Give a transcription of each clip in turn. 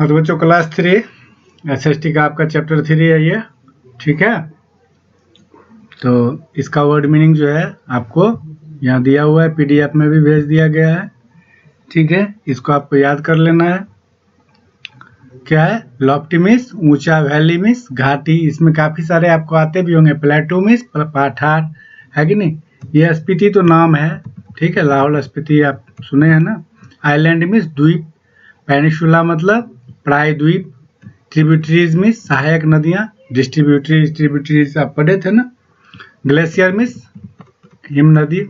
हाँ तो बच्चों क्लास 3 SST का आपका चैप्टर 3 है ये, ठीक है। तो इसका वर्ड मीनिंग जो है आपको यहाँ दिया हुआ है, PDF में भी भेज दिया गया है, ठीक है। इसको आपको याद कर लेना है। क्या है? लॉफ्टी मीन्स ऊंचा, वैली मीन्स घाटी। इसमें काफी सारे आपको आते भी होंगे। प्लेटू मीन्स पठार, है कि नहीं। ये स्पीति तो नाम है, ठीक है, लाहौल स्पीति आप सुने हैं ना। आइलैंड मीन्स द्वीप। पेनिसुला मतलब प्रायद्वीप। ट्रिब्यूटरीज मीन्स सहायक नदियां। डिस्ट्रीब्यूटरीज आप पढ़े थे ना। ग्लेशियर मीन्स हिम नदी,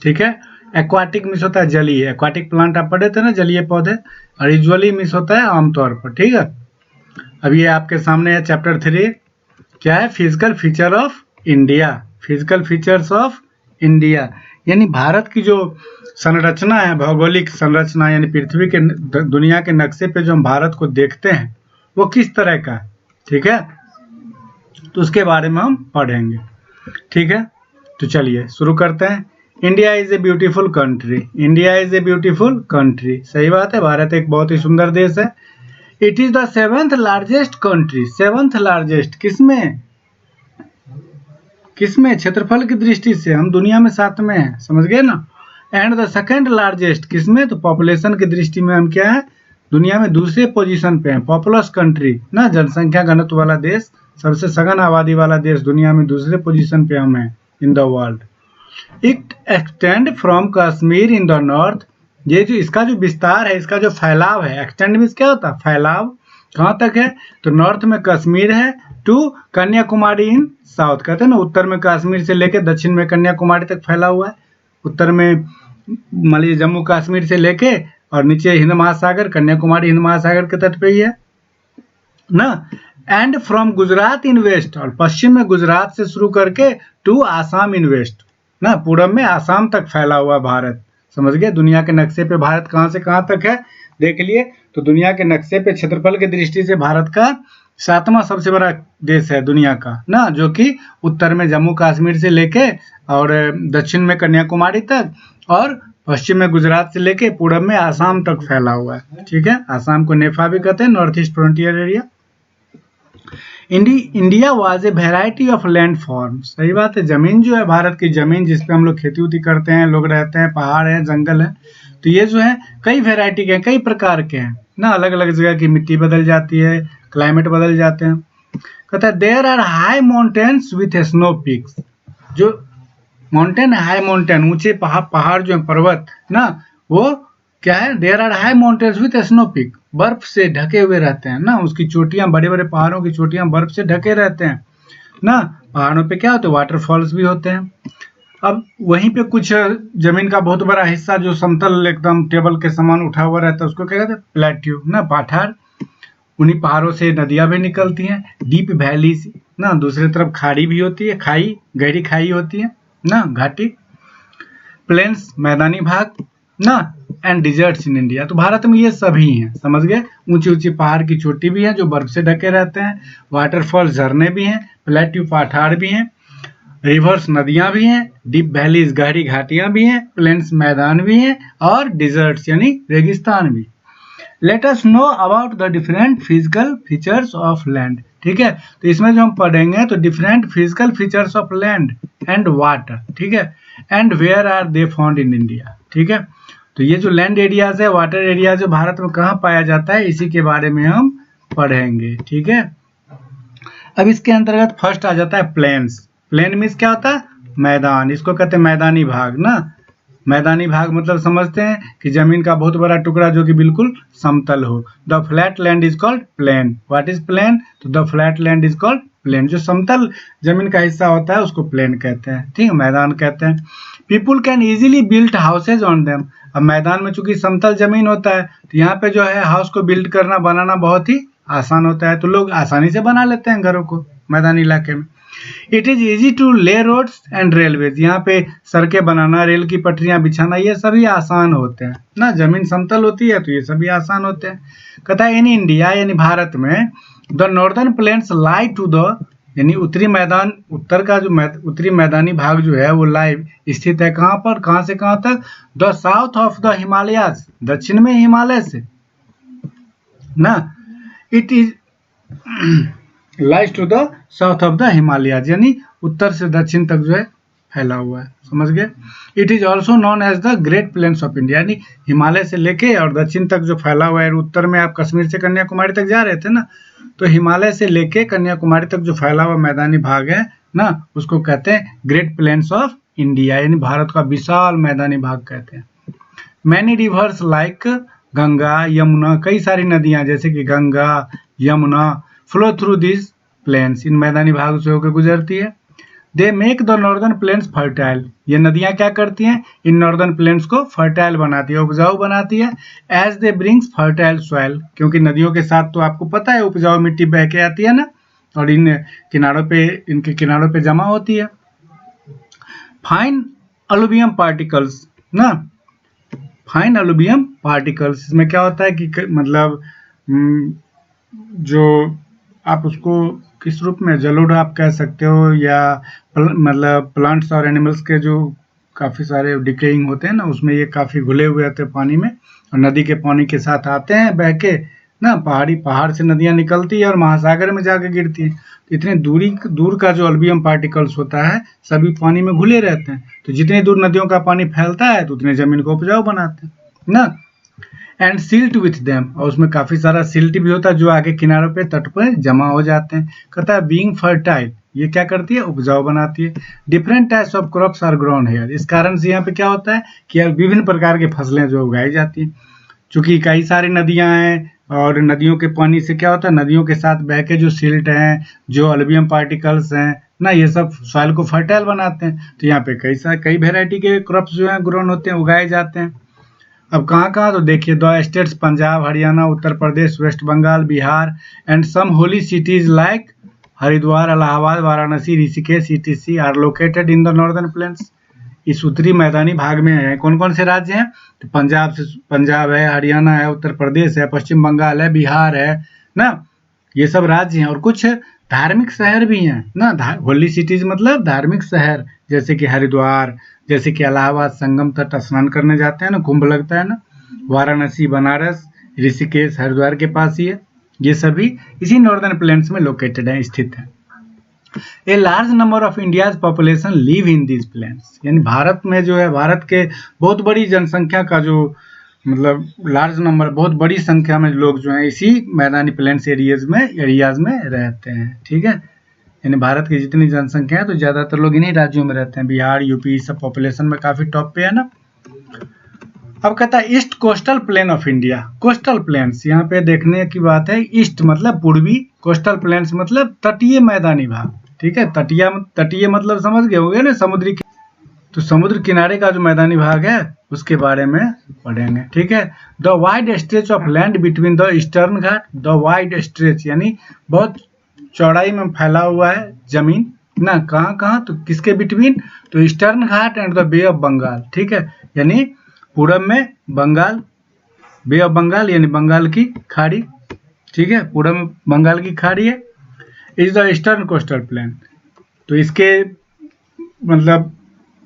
ठीक है। एक्वाटिक मीन्स होता है जलीय। एक्वाटिक प्लांट आप पढ़े थे ना, जलीय पौधे। और यूजुअली मीन्स होता है आमतौर पर, ठीक है। अब ये आपके सामने है चैप्टर 3। क्या है? Physical feature of India. Physical features of India यानी भारत की जो संरचना है, भौगोलिक संरचना, यानी पृथ्वी के दुनिया के नक्शे पे जो हम भारत को देखते हैं वो किस तरह का, ठीक है। तो उसके बारे में हम पढ़ेंगे, ठीक है। तो चलिए शुरू करते हैं। India is a beautiful country. India is a beautiful country, सही बात है। भारत एक बहुत ही सुंदर देश है। It is the 7th largest country. 7th largest किसमें? किसमें? क्षेत्रफल की दृष्टि से हम दुनिया में 7वें हैं, समझ गए ना। एंड द 2nd लार्जेस्ट किसमें? तो पॉपुलेशन की दृष्टि में हम क्या है? दुनिया में दूसरे पोजीशन पे हैं। पॉपुलस कंट्री ना, जनसंख्या घनत्व वाला देश, सबसे सघन आबादी वाला देश, दुनिया में दूसरे पोजीशन पे हम हैं in the world. It extend from Kashmir in the north. ये जो इसका जो विस्तार है, इसका जो फैलाव है, एक्सटेंड मीन्स क्या होता है? फैलाव। कहाँ तक है? तो नॉर्थ में कश्मीर है, टू कन्याकुमारी इन साउथ। कहते हैं ना, उत्तर में कश्मीर से लेके दक्षिण में कन्याकुमारी तक फैला हुआ है। उत्तर में मान लीजिए जम्मू कश्मीर से लेके और नीचे हिंद महासागर, कन्याकुमारी हिंद महासागर के तट पे ही है ना। And from Gujarat in west, और पश्चिम में गुजरात से शुरू करके टू आसाम इन वेस्ट ना, पूरब में आसाम तक फैला हुआ भारत, समझ गए। दुनिया के नक्शे पे भारत कहाँ से कहाँ तक है देख लिए। तो दुनिया के नक्शे पे क्षेत्रफल की दृष्टि से भारत का 7वां सबसे बड़ा देश है दुनिया का ना, जो कि उत्तर में जम्मू कश्मीर से लेके और दक्षिण में कन्याकुमारी तक और पश्चिम में गुजरात से लेके पूरब में आसाम तक फैला हुआ है, ठीक है। आसाम को नेफा भी कहते हैं, north east frontier area. India was a variety of land form. सही बात है। जमीन जो है, भारत की जमीन जिसपे हम लोग खेती उती करते हैं, लोग रहते हैं, पहाड़ है, जंगल है, तो ये जो है कई वेराइटी के हैं, कई प्रकार के हैं ना। अलग अलग जगह की मिट्टी बदल जाती है, क्लाइमेट बदल जाते हैं। कहता है there are high mountains with snow peaks. जो माउंटेन है, हाई माउंटेन, ऊंचे पहाड़ जो है, पर्वत ना, वो क्या है? There are high mountains with snow peak, बर्फ से ढके हुए रहते हैं ना। उसकी चोटियां, बड़े बड़े पहाड़ों की चोटियां बर्फ से ढके रहते हैं ना। पहाड़ों पे क्या होते हैं? वाटरफॉल्स भी होते हैं। अब वहीं पे कुछ जमीन का बहुत बड़ा हिस्सा जो समतल एकदम टेबल के समान उठा हुआ रहता है, उसको क्या कहते हैं? प्लेट्यू ना, पठार। उन्हीं पहाड़ों से नदियां भी निकलती हैं। डीप वैलीज ना, दूसरी तरफ खाड़ी भी होती है, खाई, गहरी खाई होती है ना, घाटी। प्लेन्स मैदानी भाग ना, एंड डिजर्ट्स इन इंडिया। तो भारत में ये सभी हैं, समझ गए। ऊंची ऊंची पहाड़ की चोटी भी है जो बर्फ से ढके रहते हैं, वाटरफॉल झरने भी हैं, प्लेट्यू पठार भी हैं, रिवर्स नदियां भी हैं, डीप वैलीज गहरी घाटियां भी हैं, प्लेन्स मैदान भी हैं, और डिजर्ट्स यानी रेगिस्तान भी। Let us know about the different physical features of land, ठीक है। तो इसमें जो हम पढ़ेंगे तो different physical features of land and water, ठीक है, and where are they found in India, ठीक है। तो ये जो लैंड एरियाज है, वाटर एरिया जो भारत में कहाँ पाया जाता है, इसी के बारे में हम पढ़ेंगे, ठीक है। अब इसके अंतर्गत फर्स्ट आ जाता है प्लेन्स। प्लेन मीन्स क्या होता है? मैदान। इसको कहते हैं मैदानी भाग ना। मैदानी भाग मतलब समझते हैं कि जमीन का बहुत बड़ा टुकड़ा जो कि बिल्कुल समतल हो। The flat land is called plain. What is plain? तो the flat land is called plain. जो समतल जमीन का हिस्सा होता है उसको प्लेन कहते हैं, ठीक है, मैदान कहते हैं। People can easily build houses on them. अब मैदान में चूंकि समतल जमीन होता है तो यहाँ पे जो है हाउस को बिल्ड करना, बनाना बहुत ही आसान होता है, तो लोग आसानी से बना लेते हैं घरों को मैदानी इलाके में। इट इज इजी टू ले रोड्स एंड रेलवेज। यहाँ पे सड़कें बनाना, रेल की पटरियां बिछाना, ये सभी आसान होते हैं ना। जमीन समतल होती है तो ये सभी आसान होते हैं। कहता है इन इंडिया यानी भारत में the northern plains lie to the, यानी उत्तरी मैदान, उत्तर का जो उत्तरी मैदानी भाग जो है वो लाइव स्थित है कहाँ पर? कहाँ से कहाँ तक? The south of the Himalayas, दक्षिण में हिमालय से ना, it is lies to the south of the Himalayas, यानी उत्तर से दक्षिण तक जो है फैला हुआ है, समझ गए। It is also known as the great plains of India, यानी हिमालय से लेके और दक्षिण तक जो फैला हुआ है, उत्तर में आप कश्मीर से कन्याकुमारी तक जा रहे थे ना, तो हिमालय से लेके कन्याकुमारी तक जो फैला हुआ मैदानी भाग है ना, उसको कहते हैं ग्रेट प्लेन्स ऑफ इंडिया, यानी भारत का विशाल मैदानी भाग कहते हैं। Many rivers like Ganga, Yamuna, कई सारी नदियां जैसे कि Ganga, Yamuna flow through this plains, इन मैदानी भाग से होकर गुजरती है। They make the northern plains fertile, ये नदियां क्या करती हैं, इन नॉर्दर्न प्लेन्स को फर्टाइल बनाती है, उपजाऊ बनाती है। As they brings fertile soil, क्योंकि नदियों के साथ तो आपको पता है उपजाऊ मिट्टी बह के आती है ना, और इनके किनारों पे जमा होती है। फाइन अलुवियम पार्टिकल्स ना, फाइन अलुवियम पार्टिकल्स, इसमें क्या होता है कि मतलब जो आप उसको किस रूप में, जलोढ़ आप कह सकते हो, या मतलब प्लांट्स और एनिमल्स के जो काफ़ी सारे डिकेइंग होते हैं ना, उसमें ये काफ़ी घुले हुए आते हैं पानी में, और नदी के पानी के साथ आते हैं बह के ना, पहाड़ से नदियाँ निकलती है और महासागर में जाकर गिरती है। तो इतनी दूर का जो अलुवियम पार्टिकल्स होता है सभी पानी में घुले रहते हैं, तो जितनी दूर नदियों का पानी फैलता है तो उतने जमीन को उपजाऊ बनाते हैं ना। एंड सिल्ट विथ देम, और उसमें काफी सारा सिल्ट भी होता है जो आगे किनारों पे तट पर जमा हो जाते हैं। कहता है बीइंग फर्टाइल, ये क्या करती है, उपजाऊ बनाती है। Different types of crops are grown here, इस कारण से यहाँ पे क्या होता है कि विभिन्न प्रकार की फसलें जो उगाई जाती हैं। चूंकि कई सारी नदियां हैं और नदियों के पानी से क्या होता है, नदियों के साथ बह के जो सिल्ट हैं, जो अलुवियम पार्टिकल्स हैं ना, ये सब सॉइल को फर्टाइल बनाते हैं। तो यहाँ पे कई वेराइटी के क्रॉप्स जो हैं ग्रोन होते हैं, उगाए जाते हैं। अब कहाँ तो देखिए, the states Punjab, Haryana, Uttar Pradesh, West Bengal, Bihar and some holy cities like Haridwar, Allahabad, Varanasi, Rishikesh etc are located in the northern plains. इस उत्तरी मैदानी भाग में है कौन कौन से राज्य हैं, तो पंजाब है, हरियाणा है, उत्तर प्रदेश है, पश्चिम बंगाल है, बिहार है ना, ये सब राज्य हैं। और कुछ धार्मिक शहर भी हैं ना, होली सिटीज मतलब धार्मिक शहर, जैसे कि हरिद्वार, जैसे कि इलाहाबाद संगम तट स्नान करने जाते हैं ना, कुंभ लगता है ना, वाराणसी, बनारस, ऋषिकेश हरिद्वार के पास ही है, ये सभी इसी नॉर्दर्न प्लेन्स में लोकेटेड है, स्थित है। A large number of India's population live in these plains, यानी भारत में जो है, भारत के बहुत बड़ी जनसंख्या का जो मतलब लार्ज नंबर, बहुत बड़ी संख्या में लोग जो हैं इसी मैदानी प्लेन्स एरियाज में रहते हैं। ठीक है, यानी भारत की जितनी जनसंख्या है तो ज्यादातर लोग इन्हीं राज्यों में रहते हैं, बिहार, यूपी, सब पॉपुलेशन में काफी टॉप पे है ना। अब कहता है east coastal plain of India, coastal planes, यहाँ पे देखने की बात है, ईस्ट मतलब पूर्वी, कोस्टल प्लेन्स मतलब तटीय मैदानी भाग। ठीक है, तटीय मतलब समझ गए होंगे ना, समुद्री, तो समुद्र किनारे का जो मैदानी भाग है उसके बारे में पढ़ेंगे। ठीक है, the wide stretch of land between the eastern Ghat, the wide stretch यानी बहुत चौड़ाई में फैला हुआ है जमीन ना, कहाँ तो किसके बिटवीन, तो Eastern Ghat and the Bay of Bengal. ठीक है, यानी पूरब में बंगाल, बे ऑफ बंगाल यानी बंगाल की खाड़ी। ठीक है, पूरब में बंगाल की खाड़ी है। Is the eastern coastal plain, तो इसके मतलब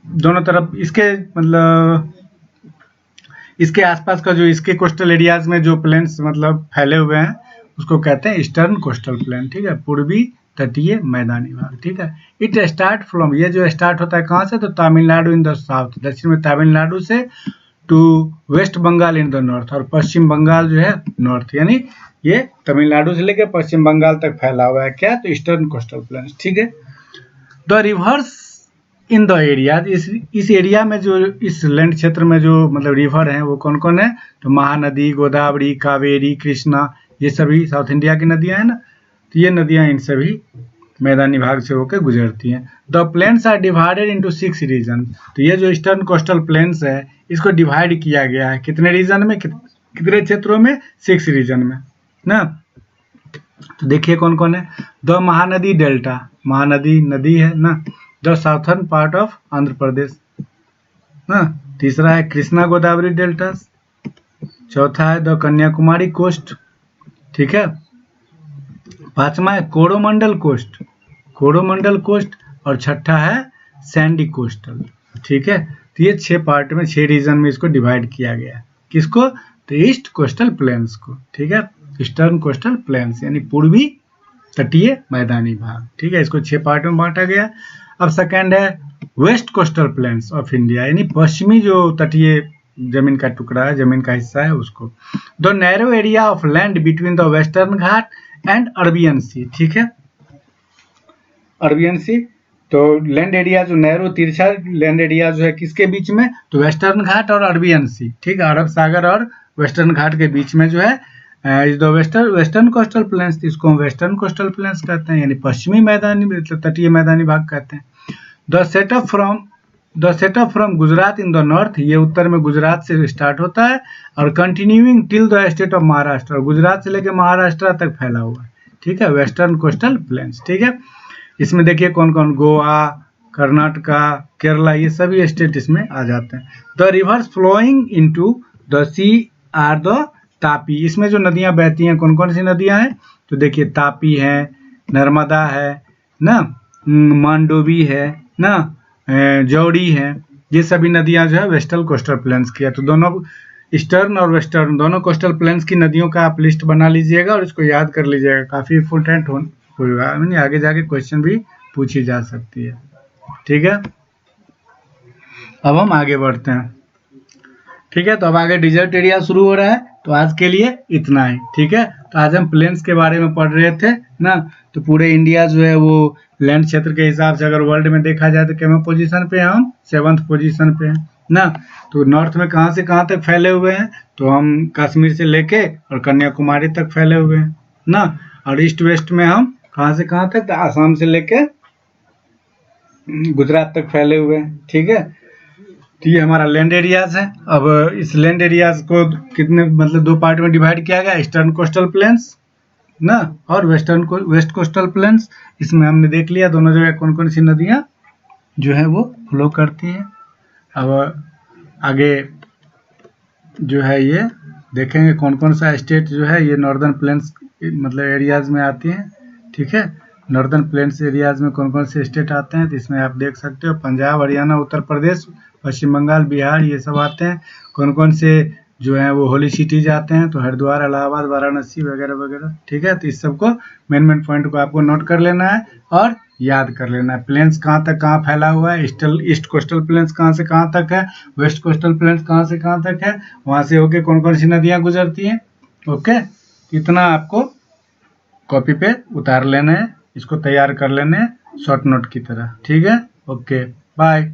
दोनों तरफ, इसके मतलब इसके आसपास का जो इसके कोस्टल एरियाज में जो प्लेन्स मतलब फैले हुए हैं उसको कहते हैं ईस्टर्न कोस्टल प्लेन। ठीक है, पूर्वी तटीय मैदानी भाग। ठीक है, इट स्टार्ट फ्रॉम, ये जो स्टार्ट होता है कहाँ से, तो तमिलनाडु इन द साउथ, दक्षिण में तमिलनाडु से, to West Bengal in the north, और पश्चिम बंगाल जो है नॉर्थ, यानी ये तमिलनाडु से लेकर पश्चिम बंगाल तक फैला हुआ है क्या, तो ईस्टर्न कोस्टल प्लेन। ठीक है, the reverse in the area, इस एरिया में जो इस लैंड क्षेत्र में जो मतलब रिवर हैं वो कौन कौन है, तो महानदी, गोदावरी, कावेरी, कृष्णा, ये सभी साउथ इंडिया की नदियां हैं ना, तो ये नदियां इन सभी मैदानी भाग से होकर गुजरती हैं। The plains are divided into 6 region, तो ये जो ईस्टर्न कोस्टल प्लेन्स है इसको डिवाइड किया गया है कितने रीजन में, कितने क्षेत्रों में, 6 रीजन में ना। तो देखिए कौन कौन है, द महानदी डेल्टा, महानदी नदी है ना, the southern part of Andhra Pradesh ना, तीसरा है कृष्णा गोदावरी डेल्टास, चौथा है द कन्याकुमारी कोस्ट। ठीक है, पांचवा है कोरोमंडल कोस्ट, कोरोमंडल कोस्ट, और छठा है सैंडी कोस्टल। ठीक है, तो ये 6 पार्ट में, 6 रीजन में इसको डिवाइड किया गया है, किसको, तो ईस्ट कोस्टल प्लेन्स को। ठीक है, ईस्टर्न कोस्टल प्लेन्स यानी पूर्वी तटीय मैदानी भाग। ठीक है, इसको 6 पार्ट में बांटा गया। अब सेकंड है west coastal plains of India यानी पश्चिमी जो तटीय जमीन का टुकड़ा है, जमीन का हिस्सा है उसको। The narrow area of land between the western ghat and Arabian sea. ठीक है, अरबियन सी तो लैंड एरिया जो नैरो तिरछा लैंड एरिया जो है किसके बीच में, तो वेस्टर्न घाट और अरबियन सी। ठीक है, अरब सागर और वेस्टर्न घाट के बीच में जो है इस दो वेस्टर्न कोस्टल प्लेन्स, इसको हम वेस्टर्न कोस्टल प्लेन्स कहते हैं यानी पश्चिमी मैदानी तटीय मैदानी भाग कहते हैं। The setup from Gujarat in the north, ये उत्तर में गुजरात से स्टार्ट होता है और continuing till the state of Maharashtra, Gujarat से लेकर महाराष्ट्र तक फैला हुआ है। ठीक है, वेस्टर्न कोस्टल प्लेन्स। ठीक है, इसमें देखिए कौन कौन, गोवा, कर्नाटका, केरला, ये सभी स्टेट इसमें आ जाते हैं। The rivers flowing into the sea are the Tapi, इसमें जो नदियां बहती हैं कौन कौन सी नदियां हैं, तो देखिए तापी है, नर्मदा है ना, मांडोवी है ना, जौड़ी है, ये सभी नदियां जो है वेस्टर्न कोस्टल प्लेन्स की है। तो दोनों ईस्टर्न और वेस्टर्न दोनों कोस्टल प्लेन्स की नदियों का आप लिस्ट बना लीजिएगा और इसको याद कर लीजिएगा, काफी इंपोर्टेंट होगा, आगे जाके क्वेश्चन भी पूछी जा सकती है। ठीक है, अब हम आगे बढ़ते हैं। ठीक है, तो अब आगे डिजर्ट एरिया शुरू हो रहा है, तो आज के लिए इतना ही। ठीक है, तो आज हम प्लेन्स के बारे में पढ़ रहे थे ना, तो पूरे इंडिया जो है वो लैंड क्षेत्र के हिसाब से अगर वर्ल्ड में देखा जाए तो कितने पोजीशन पे हैं हम, 7th पोजीशन पे हैं ना। तो नॉर्थ में कहाँ से कहाँ तक फैले हुए हैं, तो हम कश्मीर से लेके और कन्याकुमारी तक फैले हुए हैं ना, और ईस्ट वेस्ट में हम कहाँ से कहाँ तक, आसाम से लेके गुजरात तक फैले हुए हैं। ठीक है, तो ये हमारा लैंड एरियाज है। अब इस लैंड एरियाज को कितने मतलब 2 पार्ट में डिवाइड किया गया, ईस्टर्न कोस्टल प्लेन्स ना और वेस्ट कोस्टल प्लेन्स। इसमें हमने देख लिया दोनों जगह कौन कौन सी नदियां जो है वो फ्लो करती हैं। अब आगे जो है ये देखेंगे कौन कौन सा स्टेट जो है ये नॉर्दर्न प्लेन्स मतलब एरियाज में आती हैं। ठीक है, नॉर्दर्न प्लेन्स एरियाज में कौन कौन से स्टेट आते हैं, तो इसमें आप देख सकते हो पंजाब, हरियाणा, उत्तर प्रदेश, पश्चिम बंगाल, बिहार, ये सब आते हैं। कौन कौन से जो है वो होली सिटीज आते हैं, तो हरिद्वार, इलाहाबाद, वाराणसी वगैरह वगैरह। ठीक है, तो इस सब को मेन पॉइंट को आपको नोट कर लेना है और याद कर लेना है। प्लेन्स कहाँ तक कहाँ फैला हुआ है, ईस्ट कोस्टल प्लेन्स कहाँ से कहाँ तक है, वेस्ट कोस्टल प्लेन्स कहाँ से कहाँ तक है, वहाँ से होके कौन कौन सी नदियाँ गुजरती हैं। ओके, इतना आपको कॉपी पे उतार लेना है, इसको तैयार कर लेने हैं शॉर्ट नोट की तरह। ठीक है, ओके, बाय।